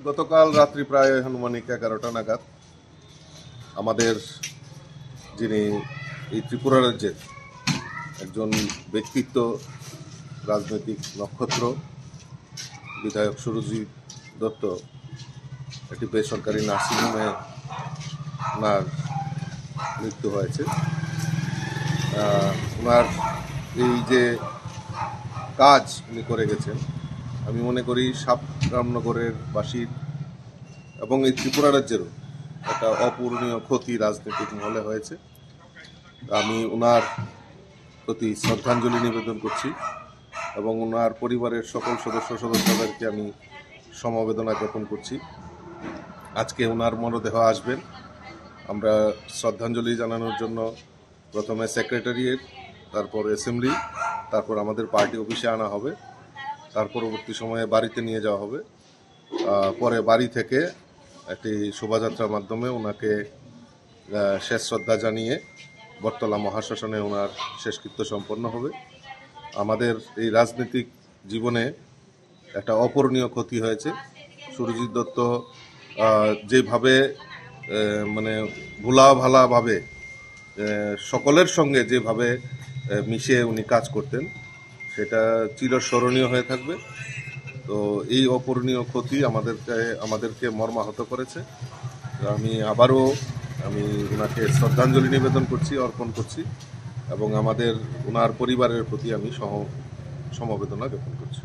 গতকাল রাত্রি প্রায় আনুমানিক 11টা নাগাদ আমাদের যিনি এই ত্রিপুরা রাজ্যের একজন ব্যক্তিত্ব, রাজনৈতিক নক্ষত্র বিধায়ক সুরজিৎ দত্ত একটি বেসরকারি নার্সিংহোমে ওনার মৃত্যু হয়েছে। ওনার এই যে কাজ উনি করে গেছেন, আমি মনে করি সাবরামনগরের বাসীর এবং এই ত্রিপুরা রাজ্যেরও একটা অপূরণীয় ক্ষতি রাজনৈতিক মহলে হয়েছে। আমি ওনার প্রতি শ্রদ্ধাঞ্জলি নিবেদন করছি এবং ওনার পরিবারের সকল সদস্যদেরকে আমি সমবেদনা জ্ঞাপন করছি। আজকে ওনার মরদেহ আসবেন, আমরা শ্রদ্ধাঞ্জলি জানানোর জন্য প্রথমে সেক্রেটারিয়েট, তারপর অ্যাসেম্বলি, তারপর আমাদের পার্টি অফিসে আনা হবে, তার পরবর্তী সময়ে বাড়িতে নিয়ে যাওয়া হবে। পরে বাড়ি থেকে একটি শোভাযাত্রার মাধ্যমে ওনাকে শেষ শ্রদ্ধা জানিয়ে বটতলা মহাশ্মশানে ওনার শেষকৃত্য সম্পন্ন হবে। আমাদের এই রাজনৈতিক জীবনে একটা অপূরণীয় ক্ষতি হয়েছে। সুরজিৎ দত্ত যেভাবে মানে ভোলাভালাভাবে সকলের সঙ্গে যেভাবে মিশে উনি কাজ করতেন, সেটা চিরস্মরণীয় হয়ে থাকবে। তো এই অপূরণীয় ক্ষতি আমাদেরকে মর্মাহত করেছে। আমি আবারও ওনাকে শ্রদ্ধাঞ্জলি নিবেদন করছি, অর্পণ করছি এবং ওনার পরিবারের প্রতি আমি সমবেদনা জ্ঞাপন করছি।